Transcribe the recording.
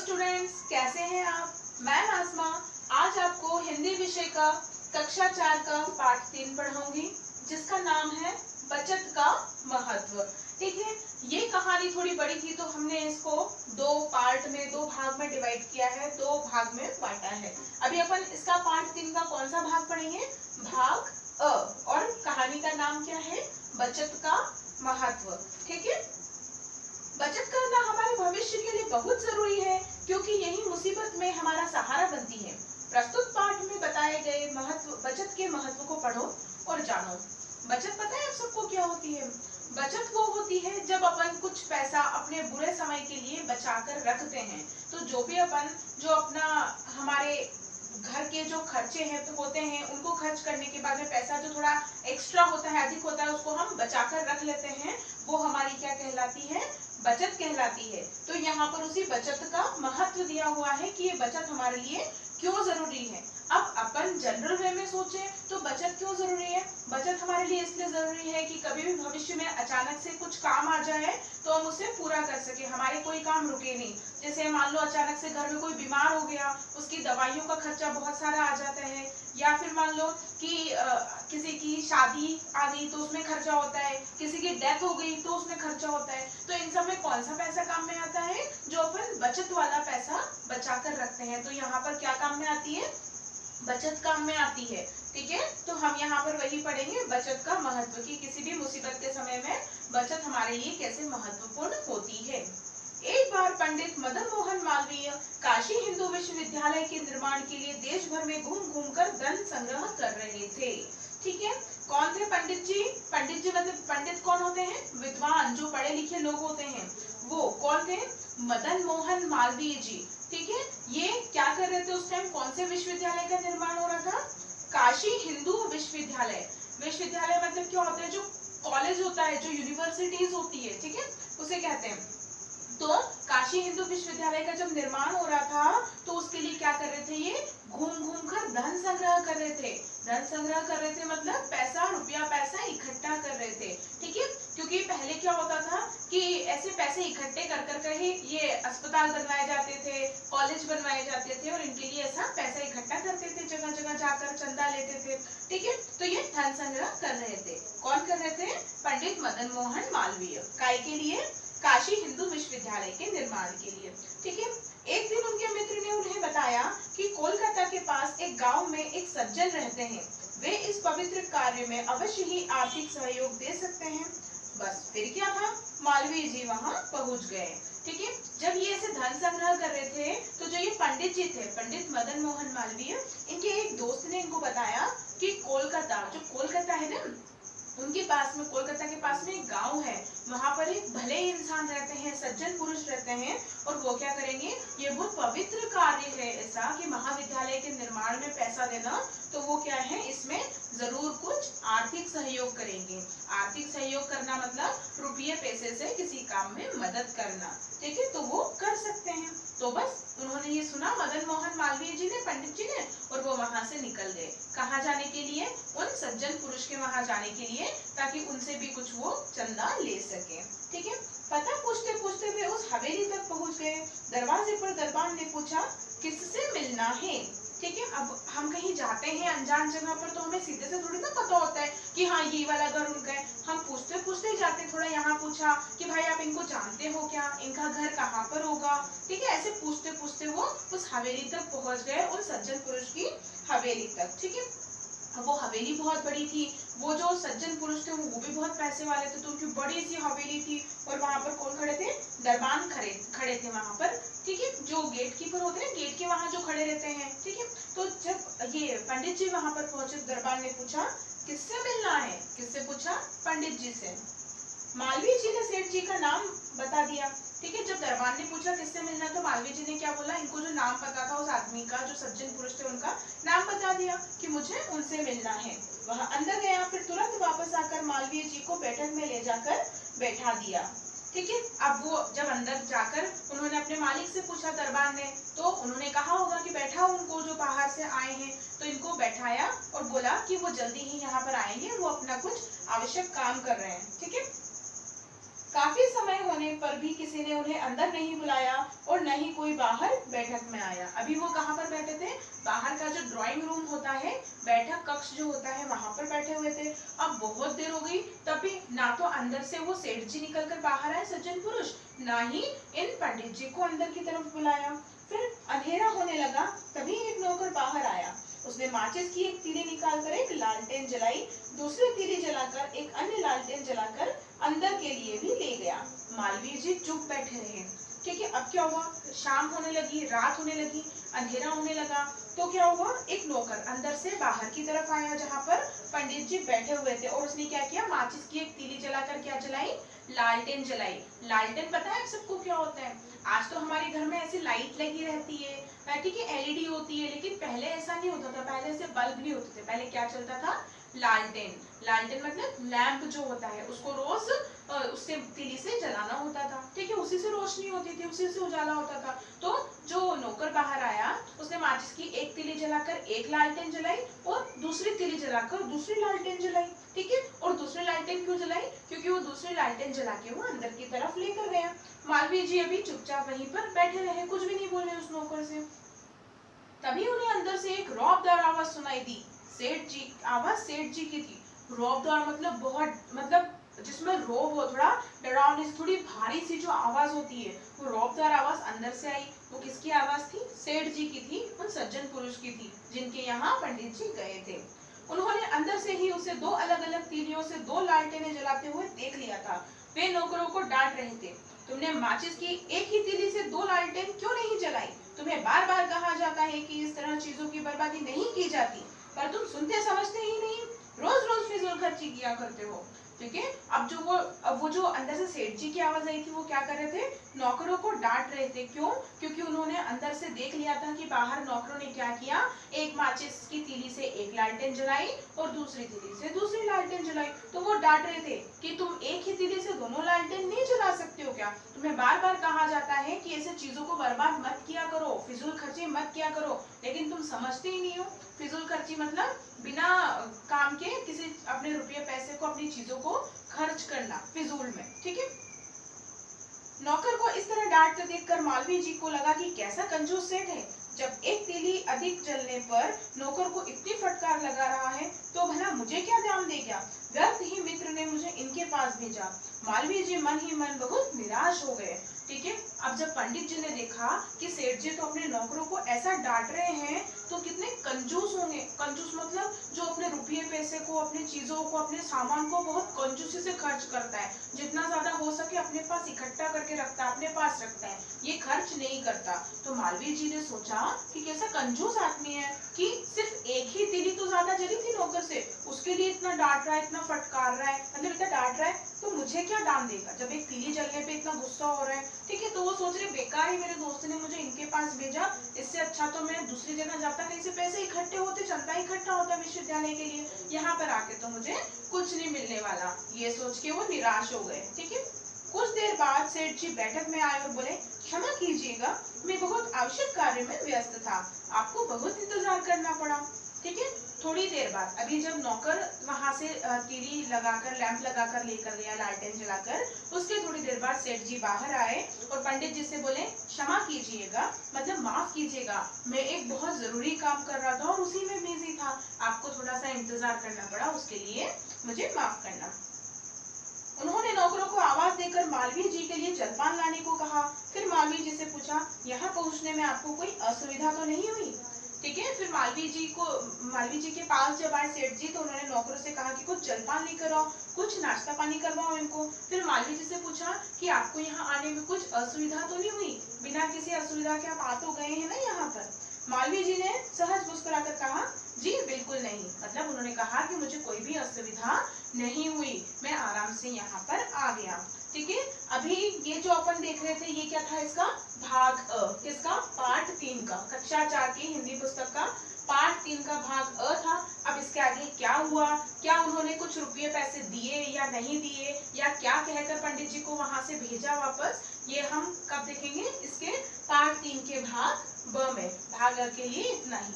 Students, कैसे हैं आप। मैं आसमा आज आपको हिंदी विषय का कक्षा 4 का पाठ 3 पढ़ाऊंगी, जिसका नाम है बचत का महत्व। ठीक है, ये कहानी थोड़ी बड़ी थी तो हमने इसको दो पार्ट में, दो भाग में डिवाइड किया है, दो भाग में बांटा है। अभी अपन इसका पाठ 3 का कौन सा भाग पढ़ेंगे? भाग अ। और कहानी का नाम क्या है? बचत का महत्व। ठीक है, बचत करना हमारे भविष्य के लिए बहुत जरूरी है, क्योंकि यही मुसीबत में हमारा सहारा बनती है। प्रस्तुत पाठ में बताए गए बचत के महत्व को पढ़ो और जानो। बचत पता है आप सबको क्या होती है? बचत वो होती है जब अपन कुछ पैसा अपने बुरे समय के लिए बचाकर रखते हैं। तो जो अपना हमारे घर के जो खर्चे हैं तो होते हैं, उनको खर्च करने के बाद में पैसा जो थोड़ा एक्स्ट्रा होता है, अधिक होता है, उसको हम बचाकर रख लेते हैं। वो हमारी क्या कहलाती है? बचत कहलाती है। तो यहाँ पर उसी बचत का महत्व दिया हुआ है कि ये बचत हमारे लिए क्यों जरूरी है। अब अपन जनरल वे में सोचें तो बचत क्यों जरूरी है? बचत हमारे लिए इसलिए जरूरी है कि कभी भी भविष्य में अचानक से कुछ काम आ जाए तो हम उसे पूरा कर सके, हमारे कोई काम रुके नहीं। जैसे मान लो अचानक से घर में कोई बीमार हो गया, उसकी दवाइयों का खर्चा बहुत सारा आ जाता है, या फिर मान लो कि किसी की शादी आ गई तो उसमें खर्चा होता है, किसी की डेथ हो गई तो उसमें खर्चा होता है। तो इन सब में कौन सा पैसा काम में आता है? जो अपन बचत वाला पैसा बचा कर रखते हैं। तो यहाँ पर क्या काम में आती है? बचत काम में आती है। ठीक है, तो हम यहाँ पर वही पढ़ेंगे, बचत का महत्व, की किसी भी मुसीबत के समय में बचत हमारे लिए कैसे महत्वपूर्ण होती है। एक बार पंडित मदन मोहन मालवीय काशी हिंदू विश्वविद्यालय के निर्माण के लिए देश भर में घूम घूम कर धन संग्रह कर रहे थे। ठीक है, कौन थे पंडित जी? पंडित जी मतलब पंडित कौन होते हैं? विद्वान, जो पढ़े लिखे लोग होते हैं, वो कौन थे? मदन मोहन मालवीय जी। ठीक है, ये क्या कर रहे थे उस टाइम? कौन से विश्वविद्यालय का निर्माण हो रहा था? काशी हिंदू विश्वविद्यालय। विश्वविद्यालय मतलब क्या होता है? जो कॉलेज होता है, जो यूनिवर्सिटीज होती है, ठीक है, उसे कहते हैं। तो काशी हिंदू विश्वविद्यालय का जब निर्माण हो रहा था तो उसके लिए क्या कर रहे थे? ये घूम घूम कर धन संग्रह कर रहे थे। धन संग्रह कर रहे थे मतलब पैसा इकट्ठा कर रहे थे। ठीक है, क्योंकि पहले क्या होता था कि ऐसे पैसे इकट्ठे कर कर ही ये अस्पताल बनवाए जाते थे, कॉलेज बनवाए जाते थे, और इनके लिए ऐसा पैसा इकट्ठा करते थे, जगह जगह जाकर चंदा लेते थे। ठीक है, तो ये धन संग्रह कर रहे थे। कौन कर रहे थे? पंडित मदन मोहन मालवीय। काय के लिए? काशी हिंदू विश्वविद्यालय के निर्माण के लिए। ठीक है, एक दिन उनके मित्र ने उन्हें बताया कि कोलकाता के पास एक गांव में एक सज्जन रहते हैं, वे इस पवित्र कार्य में अवश्य ही आर्थिक सहयोग दे सकते हैं। बस फिर क्या था, मालवीय जी वहां पहुंच गए। ठीक है, जब ये ऐसे धन संग्रह कर रहे थे तो जो ये पंडित जी थे, पंडित मदन मोहन मालवीय, इनके एक दोस्त ने इनको बताया कि कोलकाता, जो कोलकाता है ना, उनके पास में, कोलकाता के पास में एक गांव है, वहां पर एक भले इंसान रहते हैं, सज्जन पुरुष रहते हैं, और वो क्या करेंगे? ये बहुत पवित्र कार्य है ऐसा कि महाविद्यालय के निर्माण में पैसा देना, तो वो क्या है, इसमें जरूर कुछ आर्थिक सहयोग करेंगे। आर्थिक सहयोग करना मतलब रुपये पैसे से किसी काम में मदद करना। ठीक है, तो वो कर सकते हैं। तो बस उन्होंने ये सुना मदन मोहन मालवीय जी ने, पंडित जी ने, और वो वहां से निकल गए। कहाँ जाने के लिए? उन सज्जन पुरुष के वहां जाने के लिए, ताकि उनसे भी कुछ वो चंदा ले सके। ठीक है, पता पूछते पूछते वे उस हवेली तक पहुंच गए। दरवाजे पर दरबान ने पूछा, किससे मिलना है? ठीक है, अब हम कहीं जाते हैं अनजान जगह पर तो हमें सीधे से थोड़ी ना पता होता है कि हाँ ये वाला घर उनका है। हम पूछते पूछते जाते, थोड़ा यहाँ पूछा कि भाई आप इनको जानते हो क्या, इनका घर कहाँ पर होगा। ठीक है, ऐसे पूछते पूछते वो उस हवेली तक पहुंच गए, उस सज्जन पुरुष की हवेली तक। ठीक है, वो हवेली बहुत बड़ी थी, वो जो सज्जन पुरुष थे वो भी बहुत पैसे वाले थे, तो उनकी बड़ी सी हवेली थी, और वहां पर कौन खड़े थे? दरबान खड़े थे वहां पर। ठीक है, जो गेट कीपर होते हैं, गेट के वहां जो खड़े रहते हैं। ठीक है, तो जब ये पंडित जी वहां पर पहुंचे, दरबान ने पूछा, किससे मिलना है? किससे पूछा? पंडित जी से। मालवीय जी ने सेठ जी का नाम बता दिया। ठीक है, जब दरबान ने पूछा किससे मिलना, तो मालवीय जी ने क्या बोला? इनको जो नाम पता था उस आदमी का, जो सज्जन पुरुष थे, उनका नाम बता दिया कि मुझे उनसे मिलना है। वह अंदर गया, फिर तुरंत वापस आकर मालवीय जी को बैठक में ले जाकर बैठा दिया। ठीक है, अब वो जब अंदर जाकर उन्होंने अपने मालिक से पूछा, दरबार ने, तो उन्होंने कहा होगा कि बैठा उनको, जो बाहर से आए हैं, तो इनको बैठाया और बोला कि वो जल्दी ही यहाँ पर आएंगे, वो अपना कुछ आवश्यक काम कर रहे हैं। ठीक है, काफी समय होने पर भी किसी ने उन्हें अंदर नहीं बुलाया और न ही कोई बाहर बैठक में आया। अभी वो कहाँ पर बैठे थे? बाहर का जो ड्राइंग रूम होता है, बैठक कक्ष जो होता है, वहां पर बैठे हुए थे। अब बहुत देर हो गई, तभी ना तो अंदर से वो सेठ जी निकल कर बाहर आए सज्जन पुरुष, ना ही इन पंडित जी को अंदर की तरफ बुलाया। फिर अंधेरा होने लगा, तभी एक नौकर बाहर आया। उसने माचिस की एक तीली निकालकर एक लालटेन जलाई, दूसरी तीली जलाकर एक अन्य लालटेन जलाकर अंदर के लिए भी ले गया। मालवीय जी चुप बैठे रहे। ठीक है, अब क्या हुआ? शाम होने लगी, रात होने लगी, अंधेरा होने लगा, तो क्या हुआ? एक नौकर अंदर से बाहर की तरफ आया जहाँ पर पंडित जी बैठे हुए थे, और उसने क्या किया? माचिस की एक तीली जलाकर क्या जलाई? लालटेन जलाई। लालटेन पता है सबको क्या होता है? आज तो हमारे घर में ऐसी लाइट लगी रहती है, ठीक है, एलईडी होती है, लेकिन पहले ऐसा नहीं होता था। पहले ऐसे बल्ब नहीं होते थे। पहले क्या चलता था? लालटेन। लालटेन मतलब लैंप जो होता है, उसको रोज उससे तीली से जलाना होता था। ठीक है, उसी से रोशनी होती थी, उसी से उजाला होता था। तो जो नौकर बाहर आया, उसने माचिस की एक तीली जलाकर एक लालटेन जलाई और दूसरी तीली जलाकर दूसरी लालटेन जलाई। ठीक है, और दूसरी लालटेन क्यों जलाई? क्योंकि वो दूसरी लालटेन जला के वो अंदर की तरफ लेकर गया। मालवीय जी अभी चुपचाप वहीं पर बैठे रहे, कुछ भी नहीं बोले उस नौकर से। तभी उन्हें अंदर से एक रौबदार आवाज सुनाई दी। सेठ जी, आवाज सेठ जी की थी। रौबदार मतलब बहुत, मतलब जिसमें रौब हो, थोड़ा डरावनी, थोड़ी भारी सी जो आवाज होती है, वो रौबदार आवाज अंदर से आई। वो किसकी आवाज थी? सेठ जी की थी, उन सज्जन पुरुष की थी जिनके यहाँ पंडित जी गए थे। उन्होंने अंदर से ही उसे दो अलग अलग तीलियों से दो लालटेनें जलाते हुए देख लिया था। वे नौकरों को डांट रहे थे, तुमने माचिस की एक ही तीली से दो लालटेन क्यों नहीं जलाई? तुम्हें बार बार कहा जाता है कि इस तरह चीजों की बर्बादी नहीं की जाती, पर तुम सुनते समझते ही नहीं, रोज रोज फिजूल खर्ची किया करते हो। ठीक है, अब वो जो अंदर से सेठ जी की आवाज आई थी, वो क्या कर रहे थे? नौकरों को डांट रहे थे। क्यों? क्योंकि उन्होंने अंदर से देख लिया था कि बाहर नौकरों ने क्या किया, एक माचिस की तीली से एक लालटेन जलाई और दूसरी तीली से दूसरी लालटेन जलाई। तो वो डांट रहे थे कि तुम एक ही तीली से दोनों लालटेन नहीं जला सकते हो क्या? तुम्हें बार बार कहा जाता है कि ऐसे चीजों को बर्बाद मत किया करो, फिजूल खर्ची मत किया करो, लेकिन तुम समझते ही नहीं हो। फिजूल खर्ची मतलब बिना काम के किसी अपने रुपये पैसे को, अपनी चीजों को खर्च करना फिजूल में। ठीक है, नौकर को इस तरह डांटते देखकर मालवीय जी को लगा कि कैसा कंजूस सेठ है। जब एक तीली अधिक जलने पर नौकर को इतनी फटकार लगा रहा है, तो भला मुझे क्या दाम देगा? व्यर्थ ही मित्र ने मुझे इनके पास भेजा। मालवीय जी मन ही मन बहुत निराश हो गए। ठीक है, अब जब पंडित जी ने देखा कि सेठ जी तो अपने नौकरों को ऐसा डांट रहे हैं, तो कितने कंजूस होंगे। कंजूस मतलब जो अपने रुपये पैसे को, अपनी चीजों को, अपने सामान को बहुत कंजूसी से खर्च करता है, जितना ज्यादा हो सके अपने पास इकट्ठा करके रखता है, अपने पास रखता है, ये खर्च नहीं करता। तो मालवीय जी ने सोचा कि कैसा कंजूस आदमी है कि सिर्फ एक ही तीली तो ज्यादा जली थी नौकर से, उसके लिए इतना डांट रहा है, इतना फटकार रहा है, मतलब इतना डांट रहा है, तो मुझे क्या दाम देगा जब एक तीली जलने पे इतना गुस्सा हो रहा है। ठीक है, तो वो सोच रहे बेकार ही मेरे दोस्त ने मुझे इनके पास भेजा, इससे अच्छा तो मैं दूसरी जगह जाता, कहीं से पैसे इकट्ठे होते, चंदा इकट्ठा होता विश्वविद्यालय के लिए, यहाँ पर आके तो मुझे कुछ नहीं मिलने वाला। ये सोच के वो निराश हो गए। ठीक है, कुछ देर बाद सेठ जी बैठक में आए और बोले, क्षमा कीजिएगा, मैं बहुत आवश्यक कार्य में व्यस्त था, आपको बहुत इंतजार करना पड़ा। ठीक है, थोड़ी देर बाद, अभी जब नौकर वहां से तीली लगाकर, लैंप लगाकर लेकर गया, लालटेन जलाकर, उसके थोड़ी देर बाद सेठ जी बाहर आए और पंडित जी से बोले, क्षमा कीजिएगा, मतलब माफ कीजिएगा, मैं एक बहुत जरूरी काम कर रहा था और उसी में बिजी था, आपको थोड़ा सा इंतजार करना पड़ा, उसके लिए मुझे माफ करना। उन्होंने नौकरों को आवाज देकर मालवीय जी के लिए जलपान लाने को कहा। फिर मालवीय जी से पूछा, यहाँ पहुँचने में आपको कोई असुविधा तो नहीं हुई? ठीक है, फिर मालवीय जी के पास जब आए सेठ जी, तो उन्होंने नौकरों से कहा कि कुछ जलपान लेकर आओ, कुछ नाश्ता पानी करवाओ इनको। फिर मालवीय जी से पूछा कि आपको यहाँ आने में कुछ असुविधा तो नहीं हुई? बिना किसी असुविधा के आप आ तो गए हैं ना यहाँ पर? मालवीय जी ने सहज मुस्कुराकर कहा, जी बिल्कुल नहीं, मतलब उन्होंने कहा कि मुझे कोई भी असुविधा नहीं हुई, मैं आराम से यहाँ पर आ गया। ठीक है, अभी ये जो अपन देख रहे थे, ये क्या था? इसका भाग अ, किसका? पाठ 3 का, कक्षा 4 की हिंदी पुस्तक का पाठ 3 का भाग अ था। अब इसके आगे क्या हुआ, क्या उन्होंने कुछ रुपये पैसे दिए या नहीं दिए, या क्या कहकर पंडित जी को वहां से भेजा वापस, ये हम कब देखेंगे? इसके पाठ 3 के भाग ब में। भाग अ के लिए इतना ही।